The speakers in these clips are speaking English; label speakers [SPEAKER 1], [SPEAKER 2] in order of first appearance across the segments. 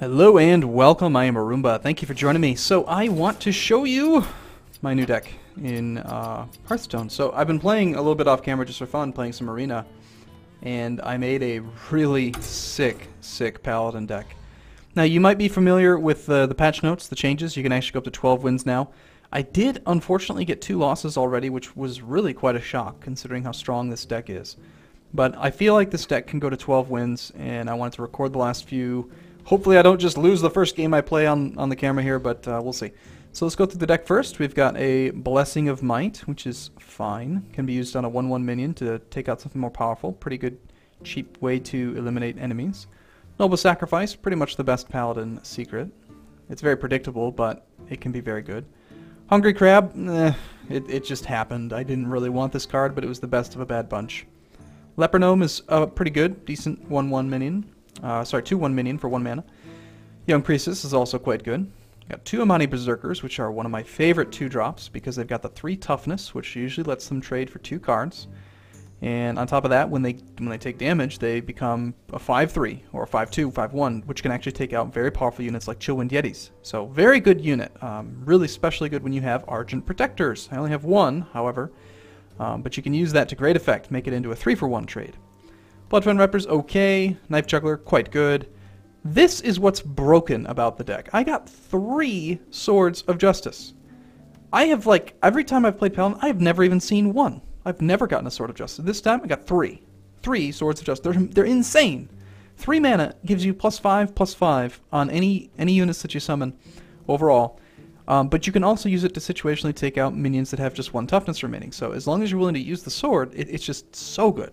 [SPEAKER 1] Hello and welcome, I am Arumba. Thank you for joining me. So I want to show you my new deck in Hearthstone. So I've been playing a little bit off camera just for fun, playing some Arena, and I made a really sick Paladin deck. Now you might be familiar with the patch notes, the changes. You can actually go up to 12 wins now. I did unfortunately get 2 losses already, which was really quite a shock considering how strong this deck is. But I feel like this deck can go to 12 wins, and I wanted to record the last few. Hopefully I don't just lose the first game I play on the camera here, but we'll see. So let's go through the deck first. We've got a Blessing of Might, which is fine. Can be used on a 1/1 minion to take out something more powerful. Pretty good, cheap way to eliminate enemies. Noble Sacrifice, pretty much the best Paladin secret. It's very predictable, but it can be very good. Hungry Crab, it just happened. I didn't really want this card, but it was the best of a bad bunch. Leper Gnome is pretty good, decent 1/1 minion. Sorry, 2/1 minion for 1 mana. Young Priestess is also quite good. Got 2 Amani Berserkers, which are one of my favorite 2-drops because they've got the 3 toughness, which usually lets them trade for 2 cards. And on top of that, when they take damage, they become a 5/3 or a 5/2, 5/1, which can actually take out very powerful units like Chillwind Yetis. So very good unit. Really especially good when you have Argent Protectors. I only have 1, however, but you can use that to great effect, make it into a 3-for-1 trade. Bloodfund Reaper's okay. Knife Juggler, quite good. This is what's broken about the deck. I got 3 Swords of Justice. I have, like, every time I've played Paladin, I have never even seen 1. I've never gotten a Sword of Justice. This time I got 3. 3 Swords of Justice. They're insane. 3 mana gives you +5/+5 on any units that you summon overall. But you can also use it to situationally take out minions that have just 1 toughness remaining. So as long as you're willing to use the sword, it's just so good.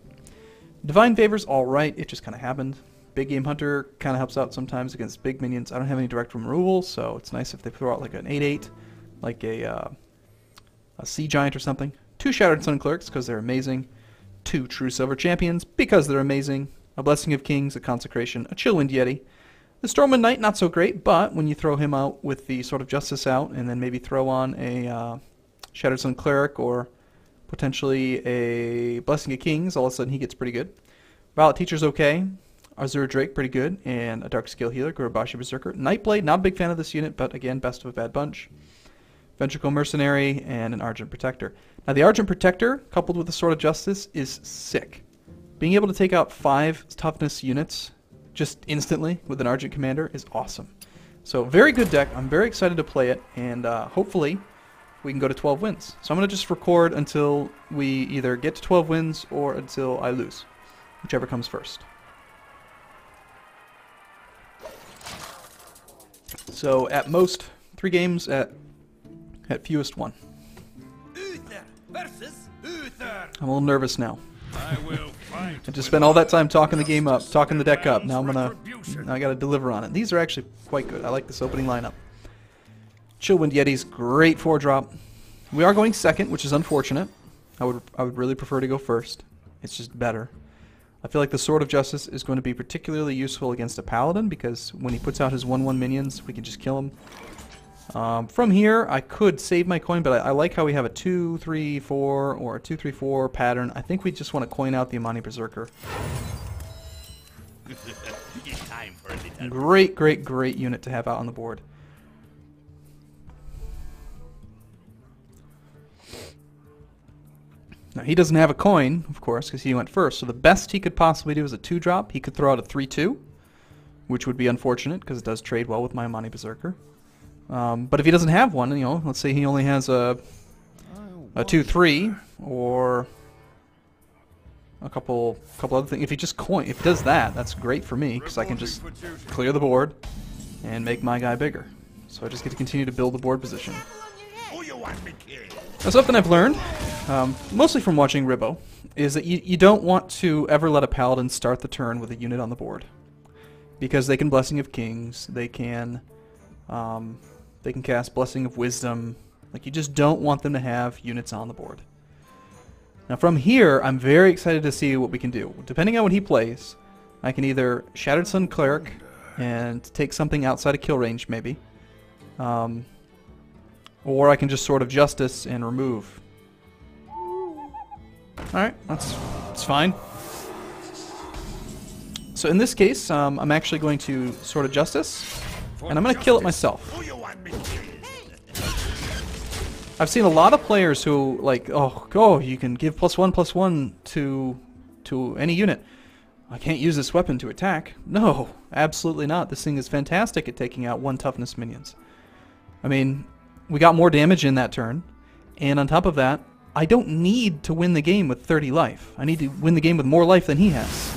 [SPEAKER 1] Divine Favor's alright, it just kind of happened. Big Game Hunter kind of helps out sometimes against big minions. I don't have any direct removal, so it's nice if they throw out like an 8/8, like a Sea Giant or something. 2 Shattered Sun Clerics, because they're amazing. 2 True Silver Champions, because they're amazing. A Blessing of Kings, a Consecration, a Chillwind Yeti. The Stormwind Knight, not so great, but when you throw him out with the Sword of Justice out, and then maybe throw on a Shattered Sun Cleric, or potentially a Blessing of Kings, all of a sudden he gets pretty good. Violet Teacher's okay. Azure Drake, pretty good. And a Darkscale Healer, Gurubashi Berserker. Nightblade, not a big fan of this unit, but again, best of a bad bunch. Ventricle Mercenary, and an Argent Protector. Now the Argent Protector, coupled with the Sword of Justice, is sick. Being able to take out 5 toughness units just instantly with an Argent Commander is awesome. So very good deck. I'm very excited to play it, and hopefully we can go to 12 wins. So I'm going to just record until we either get to 12 wins or until I lose, whichever comes first. So at most 3 games, at fewest 1.
[SPEAKER 2] Uther versus Uther.
[SPEAKER 1] I'm a little nervous now.
[SPEAKER 2] I will fight.
[SPEAKER 1] I just spent all that time talking the game up, talking the deck up. Now I got to deliver on it. These are actually quite good. I like this opening lineup. Chillwind Yeti's great 4-drop. We are going second, which is unfortunate. I would really prefer to go first. It's just better. I feel like the Sword of Justice is going to be particularly useful against a Paladin because when he puts out his 1/1 minions, we can just kill him. From here, I could save my coin, but I like how we have a 2-3-4 or a 2-3-4 pattern. I think we just want to coin out the Amani Berserker. Great unit to have out on the board. Now, he doesn't have a coin, of course, because he went first. So the best he could possibly do is a 2-drop. He could throw out a 3/2, which would be unfortunate because it does trade well with my Amani Berserker. But if he doesn't have one, you know, let's say he only has a 2/3 or a couple other things. If he just if he does that, that's great for me because I can just clear the board and make my guy bigger. So I just get to continue to build the board position. Now, something I've learned, mostly from watching Ribbo, is that you don't want to ever let a Paladin start the turn with a unit on the board. Because they can Blessing of Kings, they can cast Blessing of Wisdom. Like, you just don't want them to have units on the board. Now from here, I'm very excited to see what we can do. Depending on what he plays, I can either Shattered Sun Cleric and take something outside of kill range, maybe. Or I can just Sword of Justice and remove. Alright, that's fine. So in this case, I'm actually going to Sword of Justice, and I'm going to kill it myself.
[SPEAKER 2] Who you want me to kill?
[SPEAKER 1] I've seen a lot of players who, like, oh, you can give +1/+1 to any unit. I can't use this weapon to attack. No, absolutely not. This thing is fantastic at taking out 1 toughness minions. I mean, we got more damage in that turn, and on top of that, I don't need to win the game with 30 life. I need to win the game with more life than he has.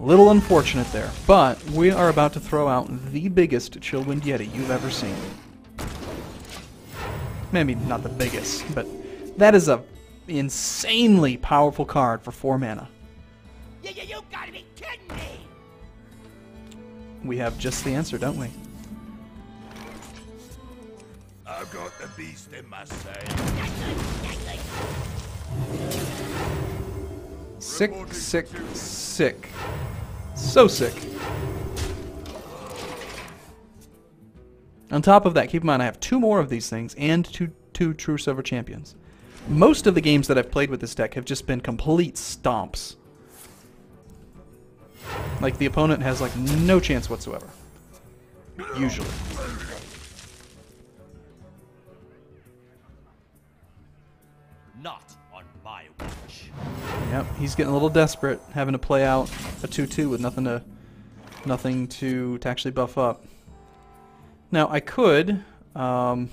[SPEAKER 1] A little unfortunate there, but we are about to throw out the biggest Chillwind Yeti you've ever seen. Maybe not the biggest, but that is a insanely powerful card for 4 mana.
[SPEAKER 2] You gotta be kidding me!
[SPEAKER 1] We have just the answer, don't we?
[SPEAKER 2] I've got the beast in my sight.
[SPEAKER 1] Sick, sick, sick. So sick. On top of that, keep in mind I have 2 more of these things and two True Silver Champions. Most of the games that I've played with this deck have just been complete stomps. Like, the opponent has, like, no chance whatsoever. Usually.
[SPEAKER 2] Not on my watch.
[SPEAKER 1] Yep, he's getting a little desperate, having to play out a 2/2 with nothing to actually buff up. Now, I could, about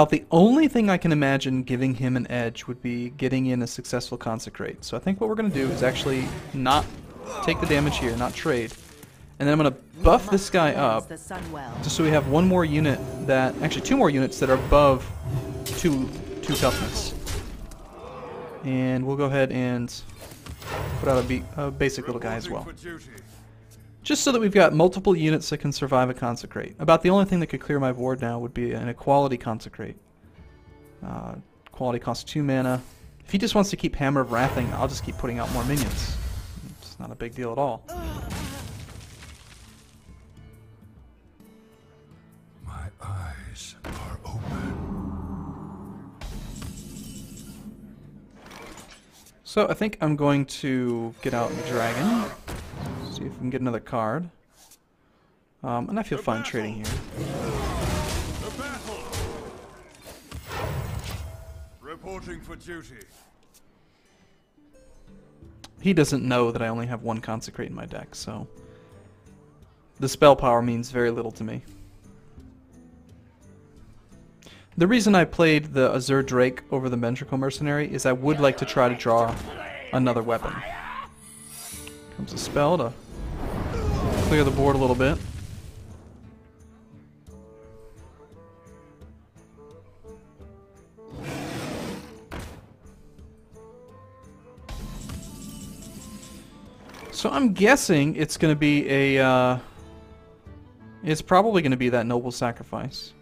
[SPEAKER 1] the only thing I can imagine giving him an edge would be getting in a successful Consecrate. So I think what we're going to do is actually not take the damage here, not trade. And then I'm going to buff this guy up, just so we have 1 more unit that, actually 2 more units that are above 2 toughness. And we'll go ahead and put out a basic little guy as well. Just so that we've got multiple units that can survive a Consecrate. About the only thing that could clear my board now would be an Equality Consecrate. Quality costs 2 mana. If he just wants to keep Hammer of Wrathing, I'll just keep putting out more minions. It's not a big deal at all.
[SPEAKER 2] My eyes are open.
[SPEAKER 1] So I think I'm going to get out the Dragon. See if we can get another card. And I feel fine trading here.
[SPEAKER 2] The battle. Reporting for duty.
[SPEAKER 1] He doesn't know that I only have 1 Consecrate in my deck, so the spell power means very little to me. The reason I played the Azure Drake over the Ventricle Mercenary is I would like to try to draw another weapon. Comes a spell to clear the board a little bit. So I'm guessing it's going to be a, it's probably going to be that Noble Sacrifice.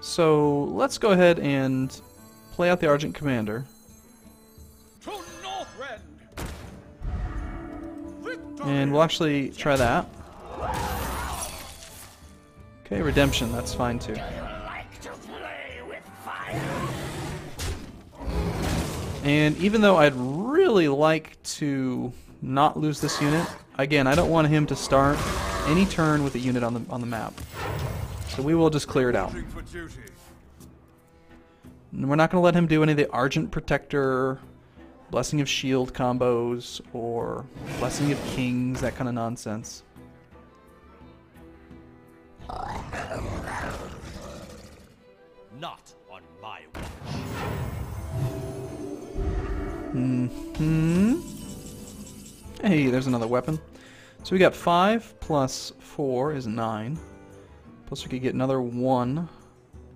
[SPEAKER 1] So let's go ahead and play out the Argent Commander.
[SPEAKER 2] To Northrend.
[SPEAKER 1] And we'll actually try that. Okay, Redemption, that's fine too. And even though I'd really like to not lose this unit, again, I don't want him to start any turn with a unit on the map. So we will just clear it out. And we're not going to let him do any of the Argent Protector, Blessing of Shield combos, or Blessing of Kings, that kind of nonsense.
[SPEAKER 2] Not on my watch.
[SPEAKER 1] Hey, there's another weapon. So we got 5 plus 4 is 9. Plus we could get another 1.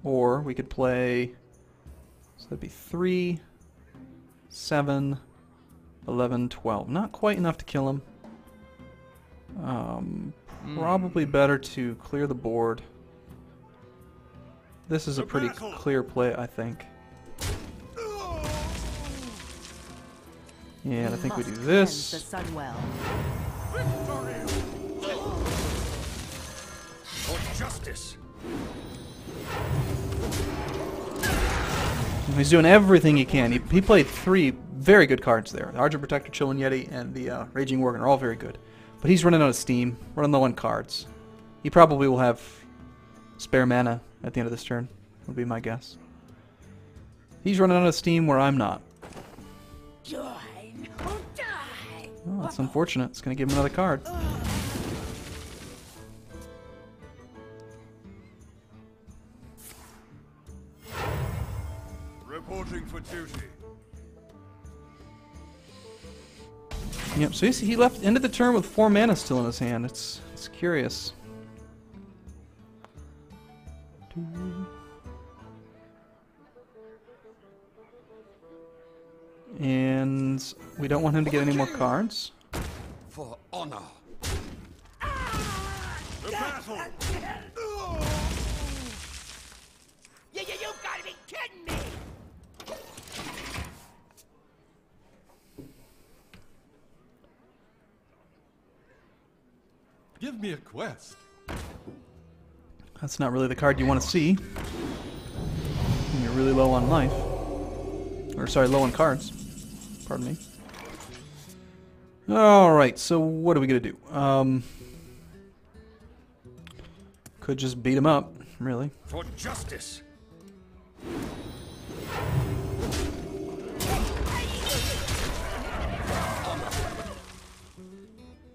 [SPEAKER 1] Or we could play... So that'd be 3, 7, 11, 12. Not quite enough to kill him. Probably better to clear the board. This is a pretty clear play, I think. And I think we do this.
[SPEAKER 2] For justice.
[SPEAKER 1] He's doing everything he can. He played 3 very good cards there. The Argent Protector, Chillwind Yeti, and the Raging Worgen are all very good. But he's running out of steam, running low on cards. He probably will have spare mana at the end of this turn, would be my guess. He's running out of steam where I'm not.
[SPEAKER 3] Join or die.
[SPEAKER 1] Oh, that's unfortunate. It's going to give him another card.
[SPEAKER 2] Reporting for duty.
[SPEAKER 1] Yep, so he left ended the turn with 4 mana still in his hand. It's curious. And we don't want him to get any more cards.
[SPEAKER 2] For honor. The battle.
[SPEAKER 3] You gotta be kidding me!
[SPEAKER 2] Give me a quest.
[SPEAKER 1] That's not really the card you want to see when you're really low on life. Or sorry, low on cards. Pardon me. Alright, so what are we going to do? Could just beat him up, really.
[SPEAKER 2] For justice.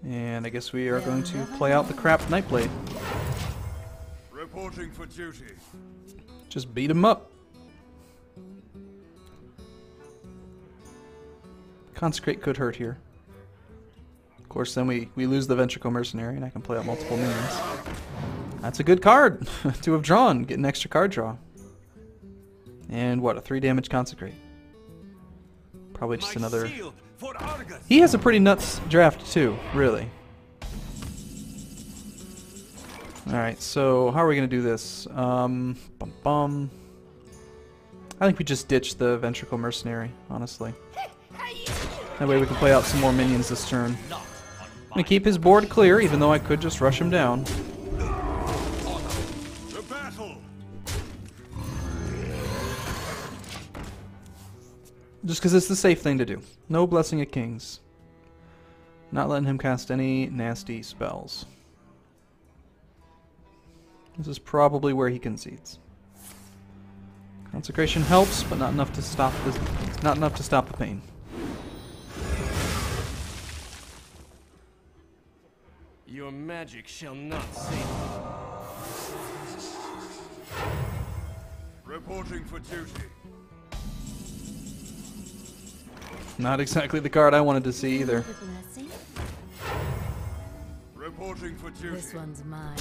[SPEAKER 1] And I guess we are going to play out the crap Nightblade.
[SPEAKER 2] Reporting for duty.
[SPEAKER 1] Just beat him up. Consecrate could hurt here. Of course, then we lose the Ventricle Mercenary, and I can play out multiple minions. That's a good card to have drawn. Get an extra card draw. And what, a 3 damage Consecrate. Probably just another... He has a pretty nuts draft too, really. Alright, so how are we going to do this? I think we just ditch the Ventricle Mercenary, honestly. That way we can play out some more minions this turn. I'm going to keep his board clear, even though I could just rush him down.
[SPEAKER 2] The battle.
[SPEAKER 1] Just because it's the safe thing to do. No Blessing of Kings. Not letting him cast any nasty spells. This is probably where he concedes. Consecration helps, but not enough to stop the pain.
[SPEAKER 4] Your magic shall not save me.
[SPEAKER 2] Reporting for duty.
[SPEAKER 1] Not exactly the card I wanted to see either.
[SPEAKER 5] Blessing?
[SPEAKER 2] Reporting for duty.
[SPEAKER 5] This one's mine.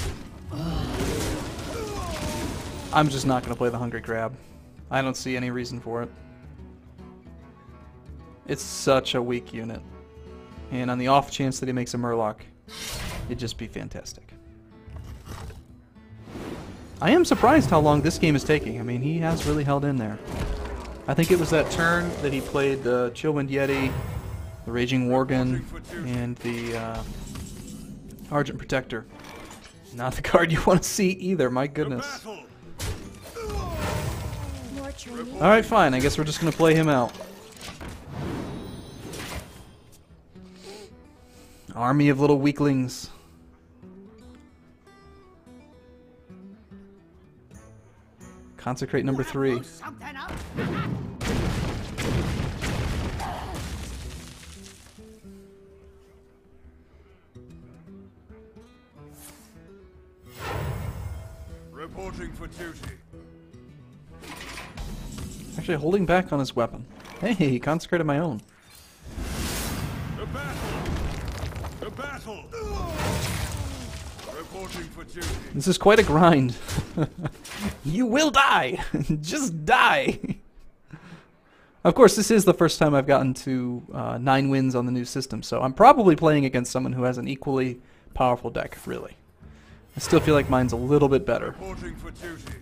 [SPEAKER 1] I'm just not going to play the Hungry Crab. I don't see any reason for it. It's such a weak unit. And on the off chance that he makes a Murloc, it'd just be fantastic. I am surprised how long this game is taking. I mean, he has really held in there. I think it was that turn that he played the Chillwind Yeti, the Raging Worgen, and the Argent Protector. Not the card you want to see either, my goodness.
[SPEAKER 5] More training.
[SPEAKER 1] Alright, fine. I guess we're just going to play him out. Army of little weaklings. Consecrate number 3.
[SPEAKER 2] Reporting for duty.
[SPEAKER 1] Actually holding back on his weapon. Hey, he consecrated my own.
[SPEAKER 2] The battle. The battle. Reporting for duty.
[SPEAKER 1] This is quite a grind. You will die! Just die! Of course, this is the first time I've gotten to 9 wins on the new system, so I'm probably playing against someone who has an equally powerful deck, really. I still feel like mine's a little bit better.
[SPEAKER 2] Reporting for duty.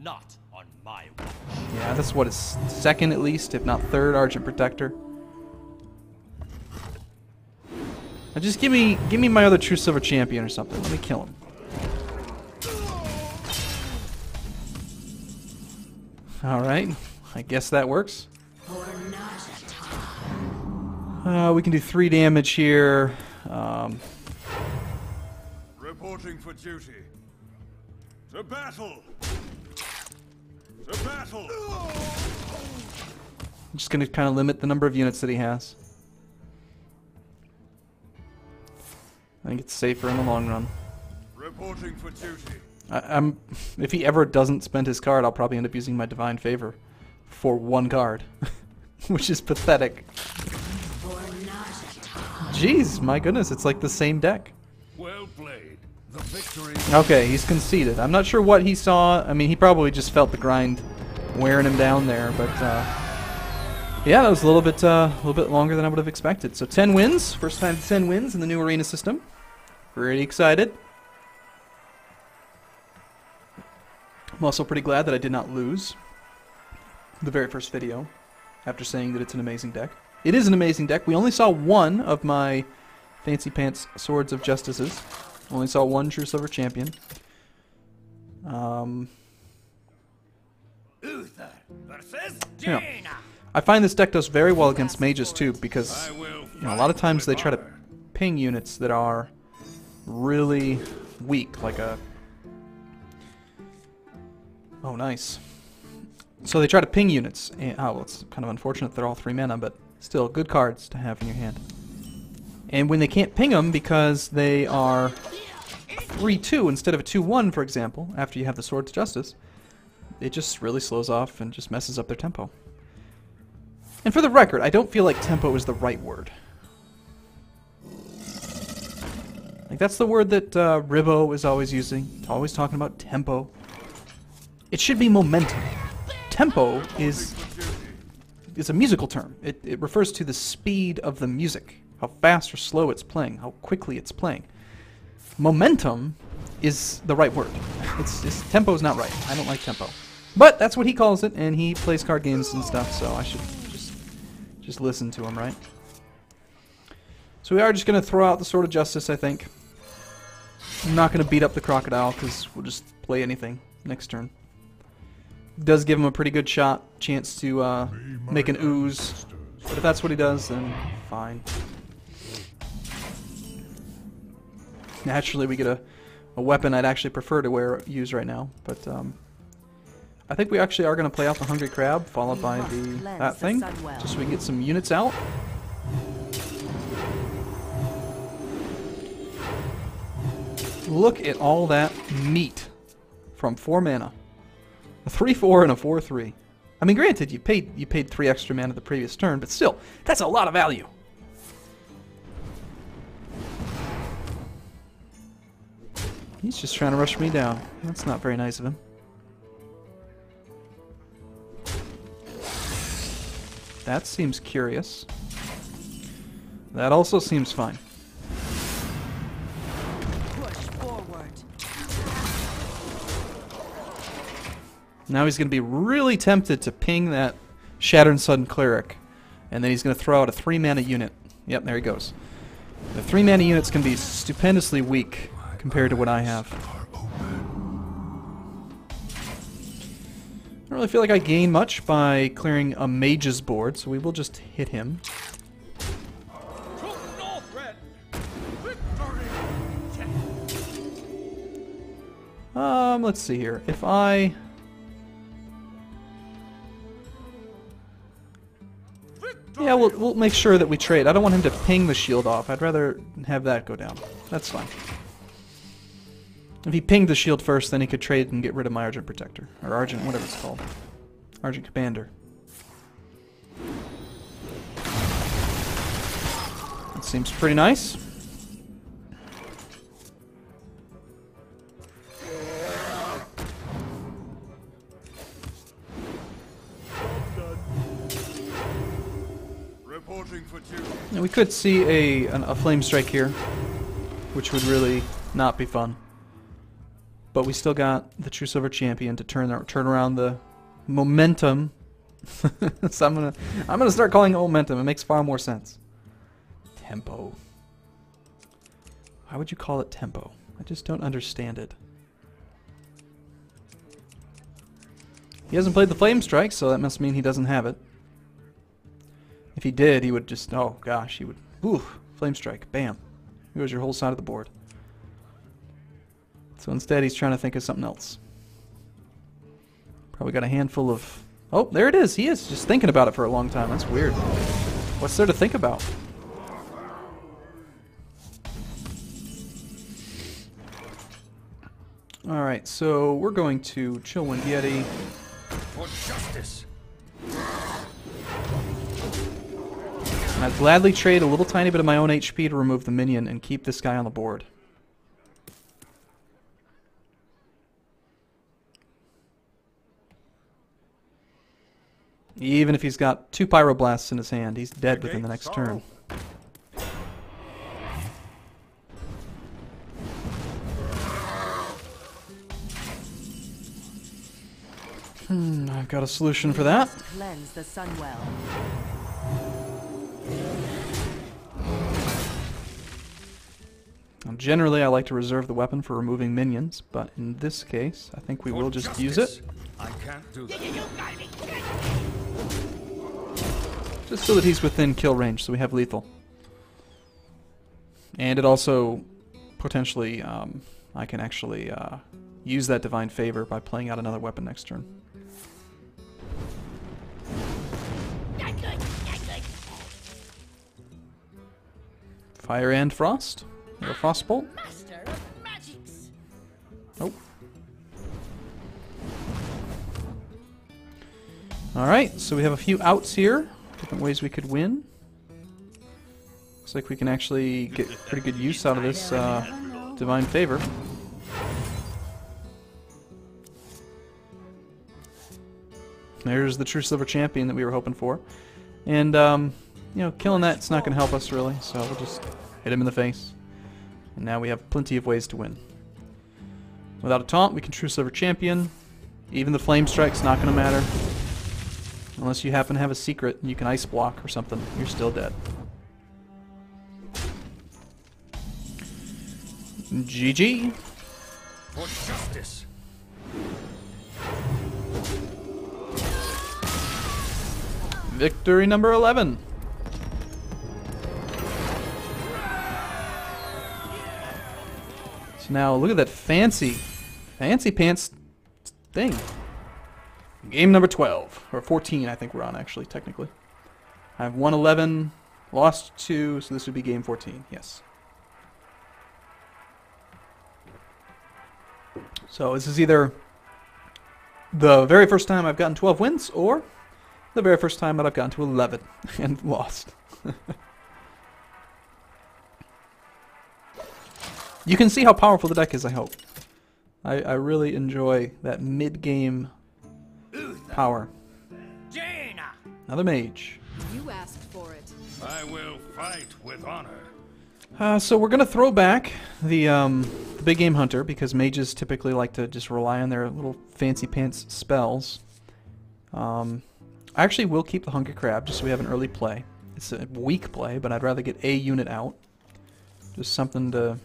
[SPEAKER 4] Not on my watch.
[SPEAKER 1] Yeah, that's what is second at least, if not third Argent Protector. Now just give me my other True Silver Champion or something. Let me kill him. Alright, I guess that works.
[SPEAKER 3] For not a
[SPEAKER 1] We can do 3 damage here.
[SPEAKER 2] Reporting for duty. To battle! To battle!
[SPEAKER 1] I'm just going to kind of limit the number of units that he has. I think it's safer in the long run.
[SPEAKER 2] Reporting for duty.
[SPEAKER 1] If he ever doesn't spend his card, I'll probably end up using my Divine Favor for 1 card, which is pathetic. Jeez, my goodness, it's like the same deck.
[SPEAKER 2] Well played. The victory.
[SPEAKER 1] Okay, he's conceded. I'm not sure what he saw. I mean, he probably just felt the grind wearing him down there, but yeah, that was a little bit longer than I would have expected. So 10 wins, first time 10 wins in the new arena system. Pretty excited. I'm also pretty glad that I did not lose the very first video after saying that it's an amazing deck. It is an amazing deck. We only saw one of my Fancy Pants Swords of Justices. Only saw one True Silver Champion.
[SPEAKER 3] Uther versus
[SPEAKER 1] Yeah.
[SPEAKER 3] Jaina.
[SPEAKER 1] I find this deck does very well against mages too, because a lot of times they try to ping units that are really weak, like a... Oh, nice. So they try to ping units. And, oh, well, it's kind of unfortunate they're all 3 mana, but still, good cards to have in your hand. And when they can't ping them because they are 3-2 instead of a 2-1, for example, after you have the Swords of Justice, it just really slows off and just messes up their tempo. And for the record, I don't feel like tempo is the right word. Like, that's the word that Ribbo is always using. Always talking about tempo. It should be momentum. Tempo is a musical term. It refers to the speed of the music. How fast or slow it's playing. How quickly it's playing. Momentum is the right word. Tempo is not right. I don't like tempo. But that's what he calls it, and he plays card games and stuff, so I should just listen to him, right? So we are just going to throw out the Sword of Justice, I think. I'm not going to beat up the Crocodile, because we'll just play anything next turn. Does give him a pretty good chance to make an ooze. But if that's what he does, then fine. Naturally, we get a weapon I'd actually prefer to use right now, but I think we actually are going to play out the Hungry Crab, followed by that thing, just so we can get some units out. Look at all that meat from 4 mana. A 3-4 and a 4-3. I mean, granted, you paid 3 extra mana the previous turn, but still, that's a lot of value. He's just trying to rush me down. That's not very nice of him. That seems curious. That also seems fine.
[SPEAKER 5] Push forward.
[SPEAKER 1] Now he's going to be really tempted to ping that Shattered Sun Cleric, and then he's going to throw out a 3-mana unit. Yep, there he goes. The 3-mana units can be stupendously weak compared to what I have. I don't really feel like I gain much by clearing a mage's board, so we will just hit him. Let's see here. If I... Yeah, we'll make sure that we trade. I don't want him to ping the shield off. I'd rather have that go down. That's fine. If he pinged the shield first, then he could trade and get rid of my Argent Protector. Or Argent, whatever it's called. Argent Commander. That seems pretty nice. And we could see a Flame Strike here, which would really not be fun. But we still got the True Silver Champion to turn around the momentum. So I'm gonna start calling it momentum. It makes far more sense. Tempo. Why would you call it tempo? I just don't understand it. He hasn't played the Flame Strike, so that must mean he doesn't have it. If he did, he would just, oh gosh, he would, ooh, Flame Strike, bam. Here goes your whole side of the board. So instead he's trying to think of something else. Probably got a handful of, oh, there it is, he is just thinking about it for a long time. That's weird. What's there to think about? Alright, so we're going to Chill Wind Yeti.
[SPEAKER 2] For justice.
[SPEAKER 1] And I'd gladly trade a little tiny bit of my own HP to remove the minion and keep this guy on the board. Even if he's got 2 Pyroblasts in his hand, he's dead within the next turn. I've got a solution for that.
[SPEAKER 5] Cleanse the Sunwell.
[SPEAKER 1] Now, generally, I like to reserve the weapon for removing minions, but in this case, I think we will just use it.
[SPEAKER 2] I can't do that.
[SPEAKER 3] You gotta be kidding me!
[SPEAKER 1] Just so that he's within kill range, so we have lethal. And it also, potentially, I can actually use that Divine Favor by playing out another weapon next turn.
[SPEAKER 3] Not good, not good.
[SPEAKER 1] Fire and Frost. Or Frostbolt.
[SPEAKER 3] Master of magics.
[SPEAKER 1] Nope. Alright, so we have a few outs here. Different ways we could win. Looks like we can actually get pretty good use out of this Divine Favor. There's the true Silver Champion that we were hoping for. And, you know, killing that's not going to help us really, so we'll just hit him in the face. And now we have plenty of ways to win. Without a taunt, we can true Silver Champion. Even the Flame Strike's not going to matter. Unless you happen to have a secret and you can Ice Block or something, you're still dead. GG.
[SPEAKER 2] For justice.
[SPEAKER 1] Victory number 11. So now look at that fancy pants thing. Game number 12, or 14 I think we're on actually, technically. I have won 11, lost 2, so this would be game 14, yes. So this is either the very first time I've gotten 12 wins, or the very first time that I've gotten to 11 and lost. You can see how powerful the deck is, I hope. I really enjoy that mid-game power.
[SPEAKER 3] Jaina!
[SPEAKER 1] Another mage.
[SPEAKER 5] You asked for it.
[SPEAKER 2] I will fight with honor.
[SPEAKER 1] So we're going to throw back the Big Game Hunter, because mages typically like to just rely on their little fancy pants spells. I actually will keep the Hunger Crab, just so we have an early play. It's a weak play, but I'd rather get a unit out. Just something to,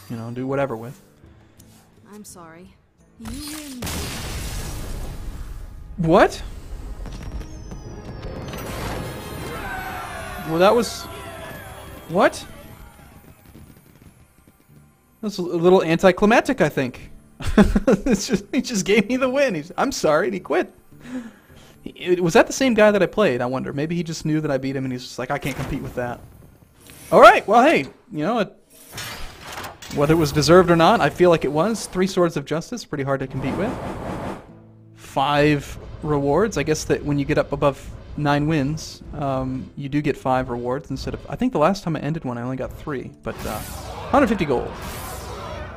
[SPEAKER 1] you know, do whatever with.
[SPEAKER 5] I'm sorry. You win.
[SPEAKER 1] What? Well, that was... What? That's a little anticlimactic, I think. He just gave me the win. I'm sorry, and he quit. Was that the same guy that I played, I wonder? Maybe he just knew that I beat him and he's just like, I can't compete with that. Alright, well hey, you know, whether it was deserved or not, I feel like it was. 3 Swords of Justice, pretty hard to compete with. 5 rewards. I guess that when you get up above 9 wins, you do get 5 rewards instead of... I think the last time I ended one, I only got 3. But 150 gold.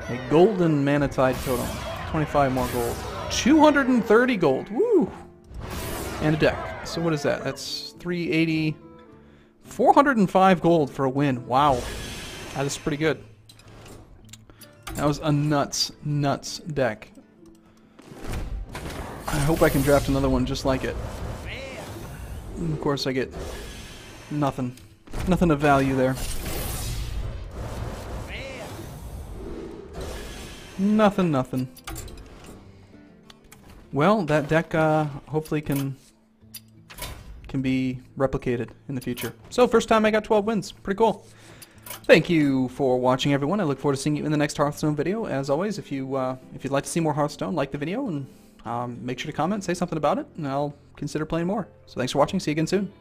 [SPEAKER 1] A golden Mana Tide totem. 25 more gold. 230 gold. Woo! And a deck. So what is that? That's 380... 405 gold for a win. Wow. That is pretty good. That was a nuts deck. I hope I can draft another one just like it. And of course I get nothing. Nothing of value there. Nothing. Well, that deck hopefully can can be replicated in the future. So first time I got 12 wins. Pretty cool. Thank you for watching, everyone. I look forward to seeing you in the next Hearthstone video. As always, if you'd like to see more Hearthstone, like the video and make sure to comment, say something about it, and I'll consider playing more. So thanks for watching. See you again soon.